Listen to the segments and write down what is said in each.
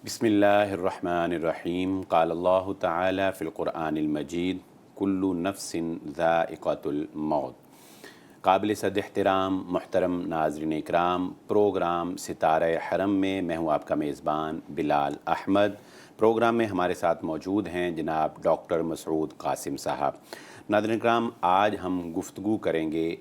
بسم اللہ الرحمن الرحیم قال اللہ تعالی فی القرآن المجید کل نفس ذائقۃ الموت۔ قابل صد احترام محترم ناظرین اکرام، پروگرام ستارہ حرم میں میں ہوں آپ کا میزبان بلال احمد۔ پروگرام میں ہمارے ساتھ موجود ہیں جناب ڈاکٹر مسعود قاسم صاحب۔ ناظرین اکرام، آج ہم گفتگو کریں گے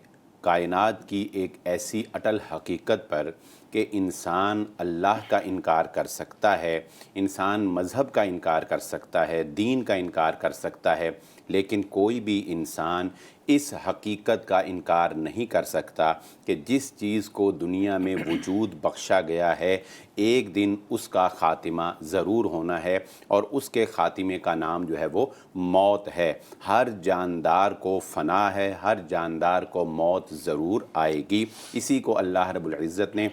کائنات کی ایک ایسی اٹل حقیقت پر کہ انسان اللہ کا انکار کر سکتا ہے، انسان مذہب کا انکار کر سکتا ہے، دین کا انکار کر سکتا ہے، لیکن کوئی بھی انسان اس حقیقت کا انکار نہیں کر سکتا کہ جس چیز کو دنیا میں وجود بخشا گیا ہے ایک دن اس کا خاتمہ ضرور ہونا ہے، اور اس کے خاتمے کا نام جو ہے وہ موت ہے۔ ہر جاندار کو فنا ہے، ہر جاندار کو موت ضرور آئے گی۔ اسی کو اللہ رب العزت نے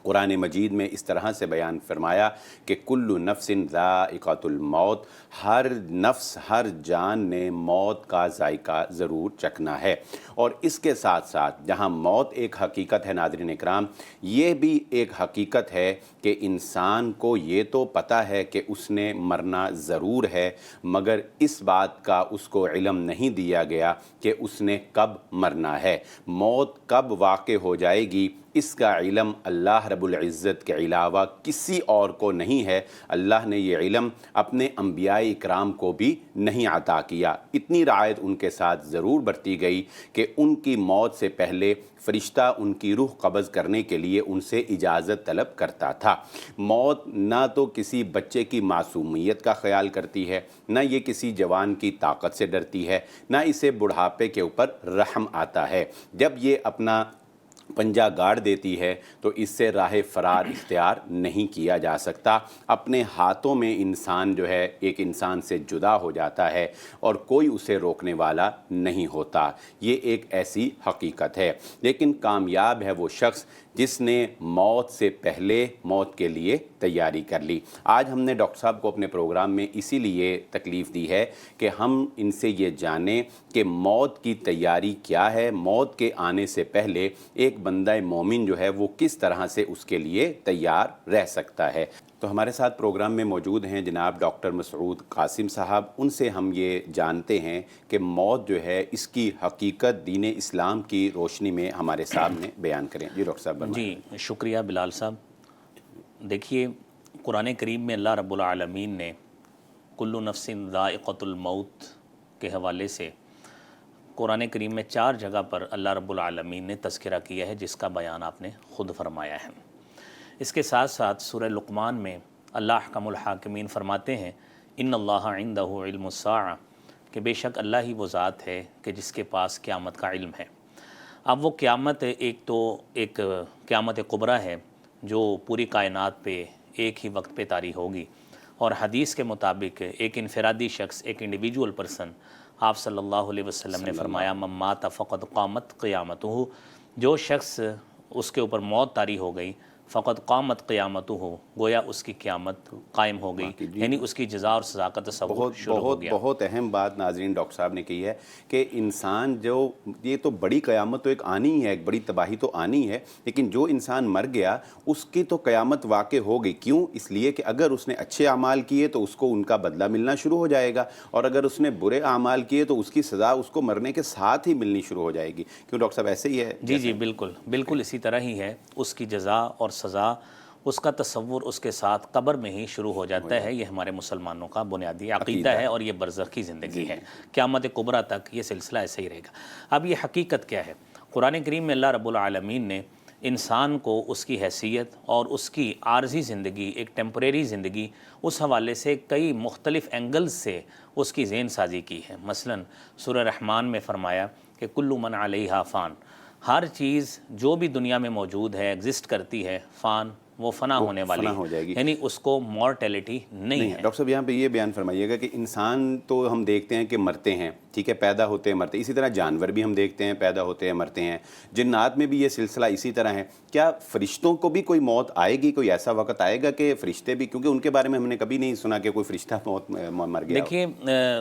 قرآن مجید میں اس طرح سے بیان فرمایا کہ کل نفس ذائقۃ الموت، ہر نفس، ہر جان نے موت کا ذائقہ ضرور چکھنا ہے۔ اور اس کے ساتھ ساتھ جہاں موت ایک حقیقت ہے ناظرین اکرام، یہ بھی ایک حقیقت ہے کہ انسان کو یہ تو پتہ ہے کہ اس نے مرنا ضرور ہے، مگر اس بات کا اس کو علم نہیں دیا گیا کہ اس نے کب مرنا ہے۔ موت کب واقع ہو جائے گی اس کا علم اللہ رب العزت کے علاوہ کسی اور کو نہیں ہے۔ اللہ نے یہ علم اپنے انبیاء اکرام کو بھی نہیں عطا کیا۔ اتنی رعایت ان کے ساتھ ضرور برتی گئی کہ ان کی موت سے پہلے فرشتہ ان کی روح قبض کرنے کے لیے ان سے اجازت طلب کرتا تھا۔ موت نہ تو کسی بچے کی معصومیت کا خیال کرتی ہے، نہ یہ کسی جوان کی طاقت سے ڈرتی ہے، نہ اسے بڑھاپے کے اوپر رحم آتا ہے۔ جب یہ اپنا پنجہ گاڑ دیتی ہے تو اس سے راہ فرار اختیار نہیں کیا جا سکتا۔ اپنے ہاتھوں میں انسان جو ہے ایک انسان سے جدا ہو جاتا ہے اور کوئی اسے روکنے والا نہیں ہوتا۔ یہ ایک ایسی حقیقت ہے، لیکن کامیاب ہے وہ شخص جس نے موت سے پہلے موت کے لیے تیاری کر لی۔ آج ہم نے ڈاکٹر صاحب کو اپنے پروگرام میں اسی لیے تکلیف دی ہے کہ ہم ان سے یہ جانیں کہ موت کی تیاری کیا ہے، موت کے آنے سے پہلے ایک بندہ مومن جو ہے وہ کس طرح سے اس کے لیے تیار رہ سکتا ہے۔ تو ہمارے ساتھ پروگرام میں موجود ہیں جناب ڈاکٹر مسعود قاسم صاحب۔ ان سے ہم یہ جانتے ہیں کہ موت جو ہے اس کی حقیقت دین اسلام کی روشنی میں ہمارے سامنے بیان کریں۔ جی ڈاکٹر صاحب جی شکریہ بلال صاحب۔ دیکھیے، قرآن کریم میں اللہ رب العالمین نے کل نفس ذائقۃ الموت کے حوالے سے قرآن کریم میں 4 جگہ پر اللہ رب العالمین نے تذکرہ کیا ہے، جس کا بیان آپ نے خود فرمایا ہے۔ اس کے ساتھ ساتھ سورہ لقمان میں اللہ احکم الحاکمین فرماتے ہیں ان اللہ عندہ علم الساعہ، کہ بے شک اللہ ہی وہ ذات ہے کہ جس کے پاس قیامت کا علم ہے۔ اب وہ قیامت ایک قیامت کبریٰ ہے جو پوری کائنات پہ ایک ہی وقت پہ طاری ہوگی، اور حدیث کے مطابق ایک انفرادی شخص، ایک انڈیویجول پرسن، آپ صلی اللہ علیہ وسلم نے فرمایا من مات فقد قامت قیامتہ، جو شخص اس کے اوپر موت طاری ہو گئی فقد قامت قیامتہ، گویا اس کی قیامت قائم ہو گئی، یعنی اس کی جزا اور سزا کا تصور شروع ہو گیا۔ بہت اہم بات ناظرین ڈاکٹر صاحب نے کی ہے کہ انسان جو یہ تو بڑی قیامت تو ایک آنی ہے، ایک بڑی تباہی تو آنی ہے، لیکن جو انسان مر گیا اس کی تو قیامت واقع ہو گئی۔ کیوں؟ اس لیے کہ اگر اس نے اچھے اعمال کیے تو اس کو ان کا بدلہ ملنا شروع ہو جائے گا، اور اگر اس نے برے اعمال کیے تو اس کی سزا اس کو مرنے کے ساتھ ہی ملنی شروع ہو جائے گی۔ کیوں ڈاکٹر صاحب ایسے ہی ہے؟ جی بالکل اسی طرح ہی ہے۔ اس کی جزا اور سزا، اس کا تصور اس کے ساتھ قبر میں ہی شروع ہو جاتا ہے۔ یہ ہمارے مسلمانوں کا بنیادی عقیدہ ہے، اور یہ برزخی زندگی ہے۔ قیامت کبریٰ تک یہ سلسلہ ایسے ہی رہے گا۔ اب یہ حقیقت کیا ہے؟ قرآن کریم میں اللہ رب العالمین نے انسان کو اس کی حیثیت اور اس کی عارضی زندگی، ایک ٹیمپریری زندگی، اس حوالے سے کئی مختلف اینگلز سے اس کی ذہن سازی کی ہے۔ مثلا سورہ رحمان میں فرمایا کہ کل من علیہا فان، ہر چیز جو بھی دنیا میں موجود ہے، ایگزسٹ کرتی ہے، فان، وہ فنا ہونے والی ہو جائے گی، یعنی اس کو مورٹیلٹی نہیں ہے۔ ڈاکٹر صاحب یہاں پہ یہ بیان فرمائیے گا کہ انسان تو ہم دیکھتے ہیں کہ مرتے ہیں، ٹھیک ہے، پیدا ہوتے ہیں مرتے ہیں، اسی طرح جانور بھی ہم دیکھتے ہیں پیدا ہوتے ہیں مرتے ہیں، جنات میں بھی یہ سلسلہ اسی طرح ہے۔ کیا فرشتوں کو بھی کوئی موت آئے گی؟ کوئی ایسا وقت آئے گا کہ فرشتے بھی، کیونکہ ان کے بارے میں ہم نے کبھی نہیں سنا کہ کوئی فرشتہ مر گیا۔ دیکھیے،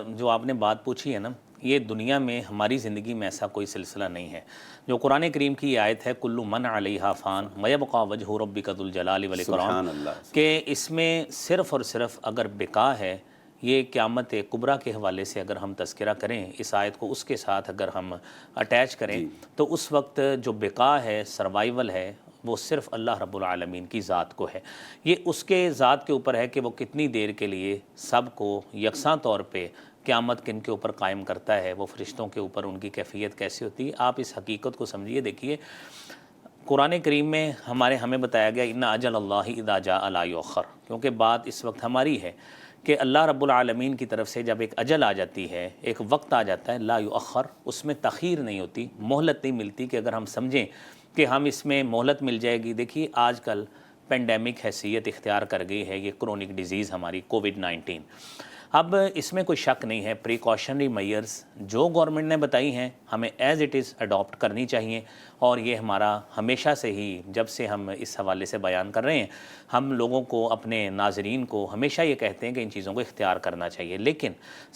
جو آپ نے بات پوچھی ہے نا یہ دنیا میں ہماری زندگی میں ایسا کوئی سلسلہ نہیں ہے. جو قرآن کریم کی یہ آیت ہے کل من علیہا فان ویبقى وجہ ربک ذو الجلال والاکرام، سبحان اللہ. کہ اس میں صرف اور صرف اگر بقا ہے، یہ قیامت کبریٰ کے حوالے سے اگر ہم تذکرہ کریں اس آیت کو، اس کے ساتھ اگر ہم اٹیچ کریں تو اس وقت جو بقا ہے، سروائیول ہے، وہ صرف اللہ رب العالمین کی ذات کو ہے. یہ اس کے ذات کے اوپر ہے کہ وہ کتنی دیر کے لیے سب کو یکساں طور پہ قیامت کن کے اوپر قائم کرتا ہے، وہ فرشتوں کے اوپر ان کی کیفیت کیسی ہوتی ہے. آپ اس حقیقت کو سمجھیے. دیکھیے قرآن کریم میں ہمیں بتایا گیا ان اجل اللہ اذا جاء لا یؤخر، کیونکہ بات اس وقت ہماری ہے کہ اللہ رب العالمین کی طرف سے جب ایک اجل آ جاتی ہے، ایک وقت آ جاتا ہے، لا یؤخر، اس میں تاخیر نہیں ہوتی، مہلت نہیں ملتی کہ اگر ہم سمجھیں کہ ہم اس میں مہلت مل جائے گی. دیکھیے آج کل پینڈیمک حیثیت اختیار کر گئی ہے یہ کرونک ڈیزیز ہماری کووڈ-19. اب اس میں کوئی شک نہیں ہے، پریکاشنری میئرز جو گورنمنٹ نے بتائی ہیں ہمیں ایز اٹ از اڈاپٹ کرنی چاہیے، اور یہ ہمارا ہمیشہ سے ہی جب سے ہم اس حوالے سے بیان کر رہے ہیں، ہم لوگوں کو، اپنے ناظرین کو ہمیشہ یہ کہتے ہیں کہ ان چیزوں کو اختیار کرنا چاہیے. لیکن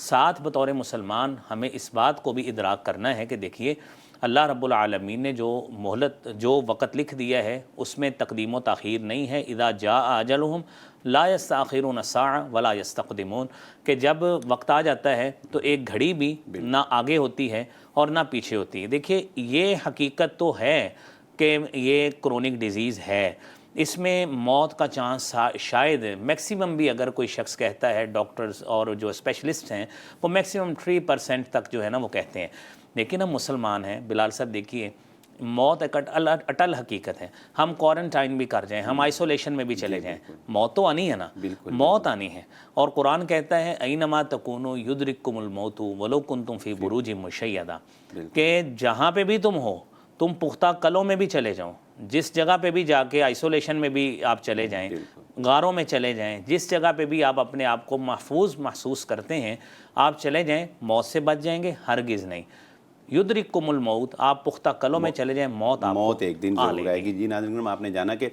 ساتھ بطور مسلمان ہمیں اس بات کو بھی ادراک کرنا ہے کہ دیکھیے اللہ رب العالمین نے جو مہلت، جو وقت لکھ دیا ہے اس میں تقدیم و تاخیر نہیں ہے. اذا جاء اجلہم لا یستاخرون ساعۃ ولا یستقدمون، کہ جب وقت آ جاتا ہے تو ایک گھڑی بھی نہ آگے ہوتی ہے اور نہ پیچھے ہوتی ہے. دیکھیے یہ حقیقت تو ہے کہ یہ کرونک ڈیزیز ہے، اس میں موت کا چانس شاید میکسیمم بھی اگر کوئی شخص کہتا ہے، ڈاکٹرز اور جو اسپیشلسٹ ہیں وہ میکسیمم 3% تک جو ہے نا وہ کہتے ہیں. لیکن ہم مسلمان ہیں بلال صاحب، دیکھیے موت ایک اٹل حقیقت ہے. ہم کوارنٹائن بھی کر جائیں، ہم آئسولیشن میں بھی چلے جائیں، موت تو آنی ہے نا، موت آنی ہے. اور قرآن کہتا ہے اینما تکونوا یدرککم الموت ولو کنتم فی بروج مشیدہ، کہ جہاں پہ بھی تم ہو، تم پختہ قلعوں میں بھی چلے جاؤ، جس جگہ پہ بھی جا کے آئسولیشن میں بھی آپ چلے جائیں، غاروں میں چلے جائیں، جس جگہ پہ بھی آپ اپنے آپ کو محفوظ محسوس کرتے ہیں، آپ چلے جائیں، موت سے بچ جائیں گے؟ ہرگز نہیں. یدرککم الموت، آپ پختہ قلعوں میں چلے جائیں، موت ایک دن ضرور آئے گی. جی ناظرین، آپ نے جانا کہ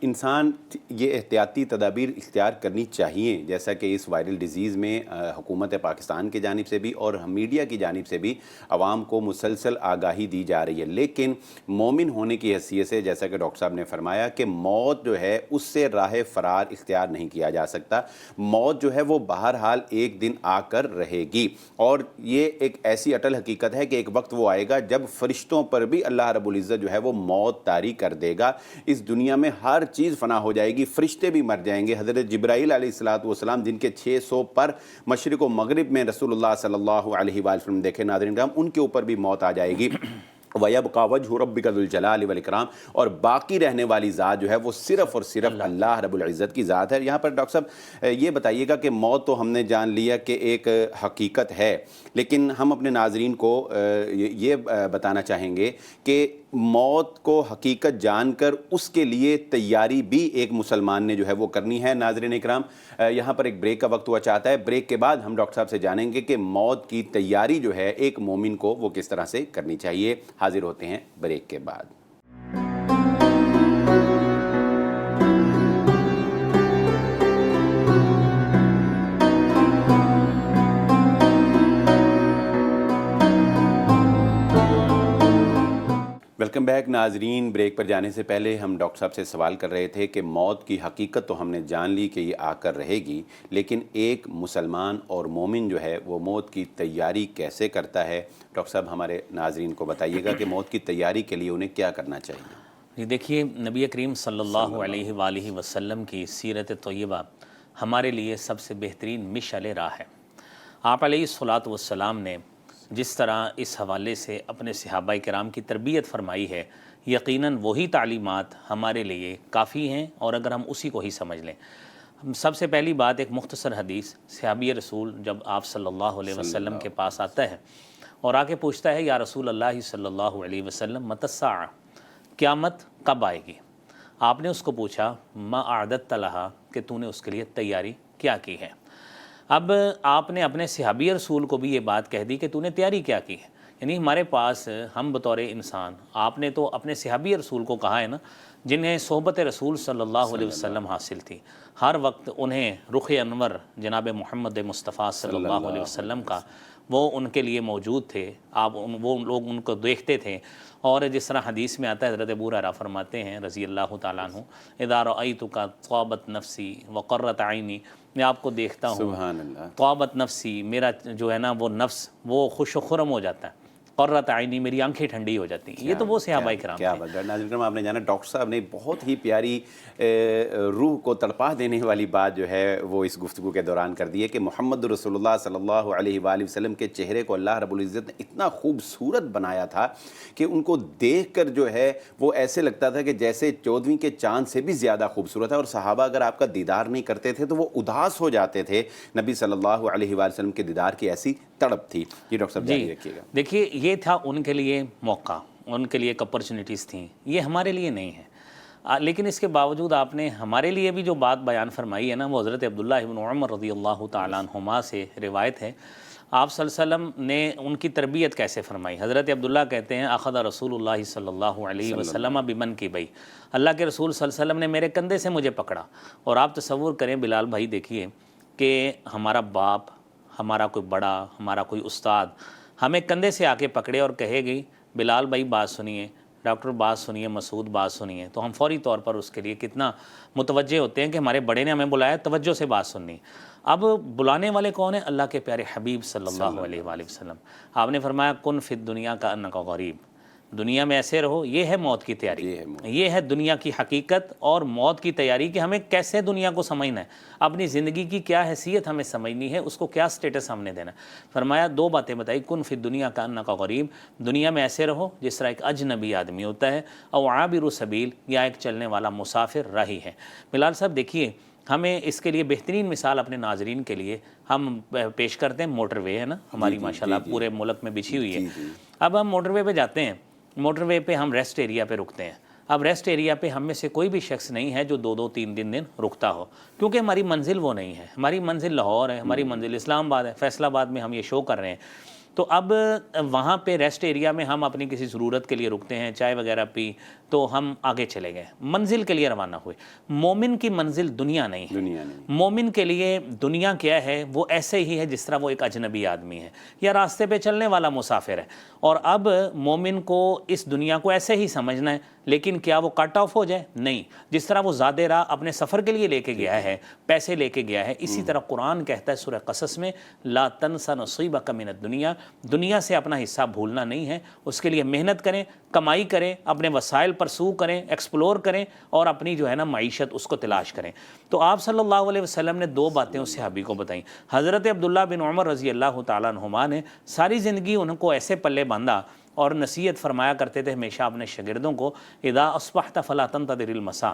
انسان یہ احتیاطی تدابیر اختیار کرنی چاہیے، جیسا کہ اس وائرل ڈیزیز میں حکومت پاکستان کی جانب سے بھی اور میڈیا کی جانب سے بھی عوام کو مسلسل آگاہی دی جا رہی ہے. لیکن مومن ہونے کی حیثیت سے جیسا کہ ڈاکٹر صاحب نے فرمایا کہ موت جو ہے اس سے راہ فرار اختیار نہیں کیا جا سکتا. موت جو ہے وہ بہرحال ایک دن آ کر رہے گی، اور یہ ایک ایسی اٹل حقیقت ہے کہ ایک وقت وہ آئے گا جب فرشتوں پر بھی اللہ رب العزت جو ہے وہ موت طاری کر دے گا. اس دنیا میں ہر چیز فنا ہو جائے گی، فرشتے بھی مر جائیں گے. حضرت جبرائیل علیہ السلام جن کے 600 پر مشرق و مغرب میں رسول اللہ صلی اللہ علیہ وآلہ وسلم دیکھے ناظرین کرام، ان کے اوپر بھی موت آ جائے گی. وَيَبْقَى وَجْهُ رَبِّكَ ذُو الْجَلَالِ وَالْإِكْرَامِ، اور باقی رہنے والی ذات جو ہے وہ صرف اور صرف اللہ رب العزت کی ذات ہے. یہاں پر ڈاکٹر صاحب یہ بتائیے گا کہ موت تو ہم نے جان لیا کہ ایک حقیقت ہے، لیکن ہم اپنے ناظرین کو یہ بتانا چاہیں گے کہ موت کو حقیقت جان کر اس کے لیے تیاری بھی ایک مسلمان نے جو ہے وہ کرنی ہے. ناظرین اکرام، یہاں پر ایک بریک کا وقت ہوا چاہتا ہے. بریک کے بعد ہم ڈاکٹر صاحب سے جانیں گے کہ موت کی تیاری جو ہے ایک مومن کو وہ کس طرح سے کرنی چاہیے. حاضر ہوتے ہیں بریک کے بعد. ویلکم بیک ناظرین. بریک پر جانے سے پہلے ہم ڈاکٹر صاحب سے سوال کر رہے تھے کہ موت کی حقیقت تو ہم نے جان لی کہ یہ آ کر رہے گی، لیکن ایک مسلمان اور مومن جو ہے وہ موت کی تیاری کیسے کرتا ہے؟ ڈاکٹر صاحب ہمارے ناظرین کو بتائیے گا کہ موت کی تیاری کے لیے انہیں کیا کرنا چاہیے. جی دیکھیے نبی کریم صلی اللہ علیہ وآلہ وسلم کی سیرت طیبہ ہمارے لیے سب سے بہترین مشعل راہ ہے. آپ علیہ الصلوۃ والسلام نے جس طرح اس حوالے سے اپنے صحابہ کرام کی تربیت فرمائی ہے، یقیناً وہی تعلیمات ہمارے لیے کافی ہیں، اور اگر ہم اسی کو ہی سمجھ لیں. سب سے پہلی بات ایک مختصر حدیث. صحابی رسول جب آپ صلی اللہ علیہ وسلم کے پاس آتا ہے اور آ کے پوچھتا ہے یا رسول اللہ صلی اللہ علیہ وسلم متی الساعہ، قیامت کب آئے گی؟ آپ نے اس کو پوچھا ما اعددت لہا، کہ تو نے اس کے لیے تیاری کیا کی ہے. اب آپ نے اپنے صحابی رسول کو بھی یہ بات کہہ دی کہ تو نے تیاری کیا کی ہے. یعنی ہمارے پاس ہم بطور انسان، آپ نے تو اپنے صحابی رسول کو کہا ہے نا جنہیں صحبت رسول صلی اللہ علیہ وسلم حاصل تھی، ہر وقت انہیں رخ انور جناب محمد مصطفیٰ صلی اللہ علیہ وسلم کا وہ ان کے لیے موجود تھے، وہ لوگ ان کو دیکھتے تھے. اور جس طرح حدیث میں آتا ہے، حضرت ابو ہریرہ فرماتے ہیں رضی اللہ تعالیٰ عنہ، اذا رأیتک طابت نفسی وقرت عینی، میں آپ کو دیکھتا ہوں سبحان اللہ، طابت نفسی، میرا جو ہے نا وہ نفس وہ خوش و خرم ہو جاتا ہے، قرۃ عینی، میری آنکھیں ٹھنڈی ہو جاتی ہیں. یہ تو وہ صحابہ کرام کیا تھے. بات ہے. ناظرین کرام، آپ نے جانا ڈاکٹر صاحب نے بہت ہی پیاری روح کو تڑپا دینے والی بات جو ہے وہ اس گفتگو کے دوران کر دی ہے کہ محمد رسول اللہ صلی اللہ علیہ وآلہ وسلم کے چہرے کو اللہ رب العزت نے اتنا خوبصورت بنایا تھا کہ ان کو دیکھ کر جو ہے وہ ایسے لگتا تھا کہ جیسے 14ویں کے چاند سے بھی زیادہ خوبصورت ہے. اور صحابہ اگر آپ کا دیدار نہیں کرتے تھے تو وہ اداس ہو جاتے تھے. نبی صلی اللہ علیہ وآلہ وسلم کے دیدار کی ایسی تڑپ تھی. جی ڈاکٹر صاحب جاری رکھیے گا. دیکھیے یہ تھا ان کے لیے موقع، ان کے لیے ایک اپرچونیٹیز تھیں، یہ ہمارے لیے نہیں ہے. لیکن اس کے باوجود آپ نے ہمارے لیے بھی جو بات بیان فرمائی ہے نا، وہ حضرت عبداللہ ابن عمر رضی اللہ تعالیٰ عنہما سے روایت ہے. آپ صلی اللہ علیہ وسلم نے ان کی تربیت کیسے فرمائی. حضرت عبداللہ کہتے ہیں اخذ رسول اللہ صلی اللہ علیہ وسلم بمن کی بئی، اللہ کے رسول صلی اللہ علیہ وسلم نے میرے کندھے سے مجھے پکڑا. اور آپ تصور کریں بلال بھائی، دیکھیے کہ ہمارا باپ، ہمارا کوئی بڑا، ہمارا کوئی استاد ہمیں کندھے سے آ کے پکڑے اور کہے گی بلال بھائی بات سنیے، ڈاکٹر بات سنیے، مسعود بات سنیے، تو ہم فوری طور پر اس کے لیے کتنا متوجہ ہوتے ہیں کہ ہمارے بڑے نے ہمیں بلایا، توجہ سے بات سننی. اب بلانے والے کون ہیں؟ اللہ کے پیارے حبیب صلی اللہ علیہ وآلہ وسلم. آپ نے فرمایا کن فی الدنیا کا انک غریب، دنیا میں ایسے رہو. یہ ہے موت کی تیاری، یہ ہے دنیا کی حقیقت اور موت کی تیاری کہ ہمیں کیسے دنیا کو سمجھنا ہے، اپنی زندگی کی کیا حیثیت ہمیں سمجھنی ہے، اس کو کیا سٹیٹس ہم نے دینا ہے. فرمایا دو باتیں بتائی، کن فی الدنیا کا انک غریب، دنیا میں ایسے رہو جس طرح ایک اجنبی آدمی ہوتا ہے، او عابر سبیل، یا ایک چلنے والا مسافر راہی ہے. بلال صاحب دیکھیے، ہمیں اس کے لیے بہترین مثال اپنے ناظرین کے لیے ہم پیش کرتے ہیں. موٹر وے ہے نا ہماری ماشاءاللہ پورے ملک میں بچھی ہوئی ہے. اب ہم موٹر وے پہ جاتے ہیں، موٹر وے پہ ہم ریسٹ ایریا پہ رکتے ہیں. اب ریسٹ ایریا پہ ہم میں سے کوئی بھی شخص نہیں ہے جو 2-2 3 دن رکتا ہو، کیونکہ ہماری منزل وہ نہیں ہے. ہماری منزل لاہور ہے، ہماری منزل اسلام آباد ہے، فیصل آباد میں ہم یہ شو کر رہے ہیں. تو اب وہاں پہ ریسٹ ایریا میں ہم اپنی کسی ضرورت کے لیے رکتے ہیں، چائے وغیرہ پی تو ہم آگے چلے گئے، منزل کے لیے روانہ ہوئے. مومن کی منزل دنیا نہیں ہے. مومن کے لیے دنیا کیا ہے؟ وہ ایسے ہی ہے جس طرح وہ ایک اجنبی آدمی ہے یا راستے پہ چلنے والا مسافر ہے. اور اب مومن کو اس دنیا کو ایسے ہی سمجھنا ہے، لیکن کیا وہ کٹ آف ہو جائے؟ نہیں. جس طرح وہ زیادہ راہ اپنے سفر کے لیے لے کے گیا ہے، پیسے لے کے گیا ہے، اسی طرح قرآن کہتا ہے سورہ قصص میں لا تنس نصیبک من الدنیا، دنیا سے اپنا حصہ بھولنا نہیں ہے. اس کے لیے محنت کریں، کمائی کریں، اپنے وسائل پرسو کریں، ایکسپلور کریں اور اپنی جو ہے نا معیشت اس کو تلاش کریں. تو آپ صلی اللہ علیہ وسلم نے 2 باتیں اس صحابی کو بتائیں. حضرت عبداللہ بن عمر رضی اللہ تعالیٰ عنہما نے ساری زندگی ان کو ایسے پلے باندھا اور نصیحت فرمایا کرتے تھے ہمیشہ اپنے شاگردوں کو، اذا اصبحت فلا تنتظر المساء.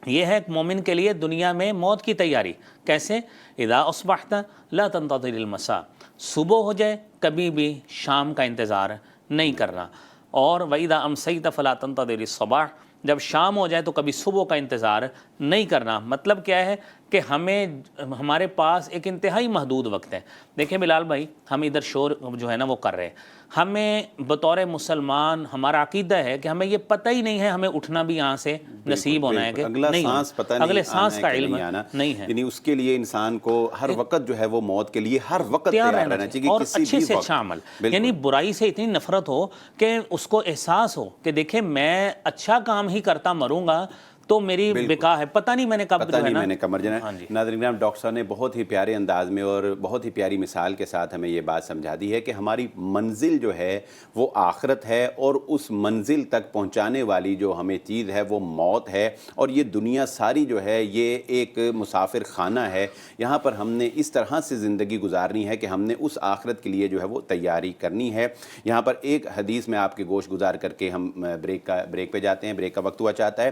یہ ہے ایک مومن کے لیے دنیا میں موت کی تیاری. کیسے؟ اذا اصبحت لا تنتظر المساء، صبح ہو جائے کبھی بھی شام کا انتظار نہیں کرنا. اور وَإِذَا أَمْسَيْتَ فَلَا تَنْتَظِرِ الصَّبَاحَ، جب شام ہو جائے تو کبھی صبح کا انتظار نہیں کرنا. مطلب کیا ہے کہ ہمارے پاس ایک انتہائی محدود وقت ہے. دیکھیں بلال بھائی، ہم ادھر شور جو ہے نا وہ کر رہے ہیں. ہمیں بطور مسلمان ہمارا عقیدہ ہے کہ ہمیں یہ پتہ ہی نہیں ہے ہمیں اٹھنا بھی یہاں سے نصیب ہونا ہے کہ نہیں، اگلے سانس کا علم نہیں ہے. یعنی اس کے لیے انسان کو ہر وقت جو ہے وہ موت کے لیے ہر وقت تیار رہنا چاہیے اور اچھے سے اچھا عمل. یعنی برائی سے اتنی نفرت ہو کہ اس کو احساس ہو کہ دیکھیں میں اچھا کام ہی کرتا مروں گا تو میری بقا ہے، پتہ نہیں میں نے کب مر جانا. ناظرین کرام، ڈاکٹر صاحب نے بہت ہی پیارے انداز میں اور بہت ہی پیاری مثال کے ساتھ ہمیں یہ بات سمجھا دی ہے کہ ہماری منزل جو ہے وہ آخرت ہے، اور اس منزل تک پہنچانے والی جو ہمیں چیز ہے وہ موت ہے. اور یہ دنیا ساری جو ہے یہ ایک مسافر خانہ ہے. یہاں پر ہم نے اس طرح سے زندگی گزارنی ہے کہ ہم نے اس آخرت کے لیے جو ہے وہ تیاری کرنی ہے. یہاں پر ایک حدیث میں آپ کے گوش گزار کر کے ہم بریک پہ جاتے ہیں. بریک کا وقت ہوا چاہتا ہے.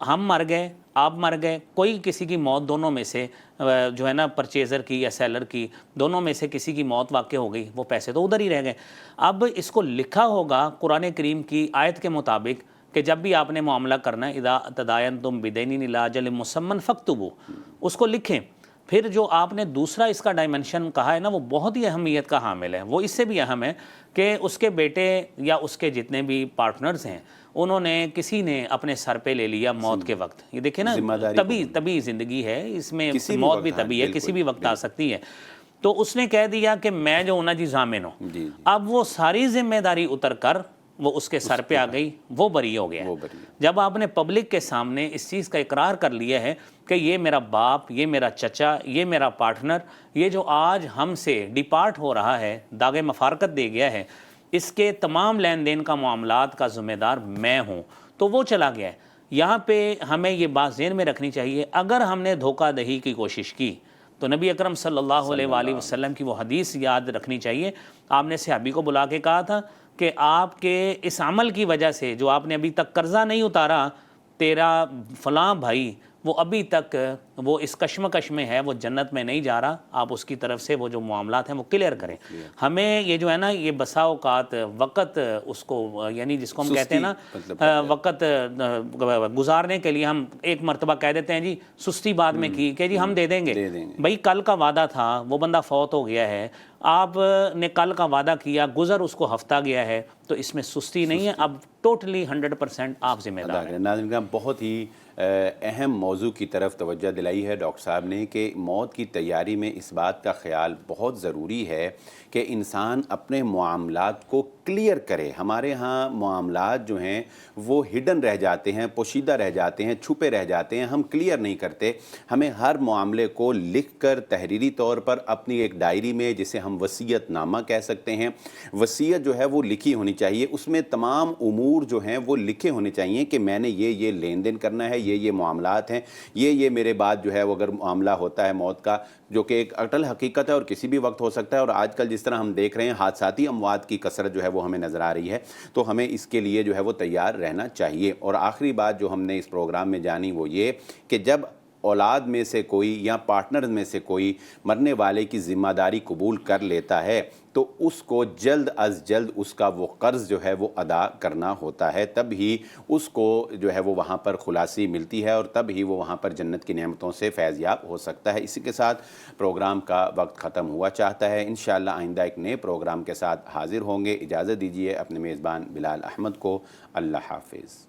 ہم مر گئے، آپ مر گئے، کوئی کسی کی موت دونوں میں سے جو ہے نا پرچیزر کی یا سیلر کی، دونوں میں سے کسی کی موت واقع ہو گئی، وہ پیسے تو ادھر ہی رہ گئے۔ اب اس کو لکھا ہوگا قرآن کریم کی آیت کے مطابق کہ جب بھی آپ نے معاملہ کرنا ہے اذا تداینتم بدین الی اجل مسمى فاکتبوا، اس کو لکھیں۔ پھر جو آپ نے دوسرا اس کا ڈائمنشن کہا ہے نا، وہ بہت ہی اہمیت کا حامل ہے، وہ اس سے بھی اہم ہے کہ اس کے بیٹے یا اس کے جتنے بھی پارٹنرز ہیں انہوں نے کسی نے اپنے سر پہ لے لیا موت کے وقت۔ یہ دیکھیں نا، طبی زندگی ہے، اس میں موت بھی طبی ہے، کسی بھی وقت آ سکتی ہے۔ تو اس نے کہہ دیا کہ میں جو ہوں نا جی ضامن ہوں، اب وہ ساری ذمہ داری اتر کر وہ اس کے سر پہ آ گئی، وہ بری ہو گیا۔ جب آپ نے پبلک کے سامنے اس چیز کا اقرار کر لیا ہے کہ یہ میرا باپ، یہ میرا چچا، یہ میرا پارٹنر، یہ جو آج ہم سے ڈپارٹ ہو رہا ہے، داغ مفارقت دے گیا ہے، اس کے تمام لین دین کا معاملات کا ذمہ دار میں ہوں، تو وہ چلا گیا ہے۔ یہاں پہ ہمیں یہ بات ذہن میں رکھنی چاہیے، اگر ہم نے دھوکہ دہی کی کوشش کی تو نبی اکرم صلی اللہ علیہ وآلہ وسلم کی وہ حدیث یاد رکھنی چاہیے۔ آپ نے صحابی کو بلا کے کہا تھا کہ آپ کے اس عمل کی وجہ سے جو آپ نے ابھی تک قرضہ نہیں اتارا، تیرا فلاں بھائی وہ ابھی تک وہ اس کشمکش میں ہے، وہ جنت میں نہیں جا رہا، آپ اس کی طرف سے وہ جو معاملات ہیں وہ کلیئر کریں۔ ہمیں یہ جو ہے نا، یہ بسا اوقات وقت اس کو یعنی جس کو ہم کہتے ہیں نا وقت گزارنے کے لیے ہم ایک مرتبہ کہہ دیتے ہیں جی سستی بعد میں کی کہ جی ہم دے دیں گے، بھائی کل کا وعدہ تھا، وہ بندہ فوت ہو گیا ہے، آپ نے کل کا وعدہ کیا، گزر اس کو ہفتہ گیا ہے، تو اس میں سستی نہیں ہے، اب ٹوٹلی 100% آپ ذمہ دار ہیں۔ ناظرین کرام، بہت ہی اہم موضوع کی طرف توجہ دلائی ہے ڈاکٹر صاحب نے کہ موت کی تیاری میں اس بات کا خیال بہت ضروری ہے کہ انسان اپنے معاملات کو کلیئر کرے۔ ہمارے ہاں معاملات جو ہیں وہ ہڈن رہ جاتے ہیں، پوشیدہ رہ جاتے ہیں، چھپے رہ جاتے ہیں، ہم کلیئر نہیں کرتے۔ ہمیں ہر معاملے کو لکھ کر تحریری طور پر اپنی ایک ڈائری میں، جسے ہم وصیت نامہ کہہ سکتے ہیں، وصیت جو ہے وہ لکھی ہونی چاہیے، اس میں تمام امور جو ہیں وہ لکھے ہونے چاہیے کہ میں نے یہ لین دین کرنا ہے، یہ معاملات ہیں، یہ میرے بعد جو ہے وہ اگر معاملہ ہوتا ہے موت کا، جو کہ ایک اٹل حقیقت ہے اور کسی بھی وقت ہو سکتا ہے، اور آج کل جس طرح ہم دیکھ رہے ہیں حادثاتی اموات کی کثرت جو ہے وہ ہمیں نظر آ رہی ہے، تو ہمیں اس کے لیے جو ہے وہ تیار رہنا چاہیے۔ اور آخری بات جو ہم نے اس پروگرام میں جانی وہ یہ کہ جب اولاد میں سے کوئی یا پارٹنر میں سے کوئی مرنے والے کی ذمہ داری قبول کر لیتا ہے تو اس کو جلد از جلد اس کا وہ قرض جو ہے وہ ادا کرنا ہوتا ہے، تب ہی اس کو جو ہے وہ وہاں پر خلاصی ملتی ہے اور تب ہی وہ وہاں پر جنت کی نعمتوں سے فیض یاب ہو سکتا ہے۔ اسی کے ساتھ پروگرام کا وقت ختم ہوا چاہتا ہے۔ انشاءاللہ آئندہ ایک نئے پروگرام کے ساتھ حاضر ہوں گے۔ اجازت دیجیے اپنے میزبان بلال احمد کو۔ اللہ حافظ۔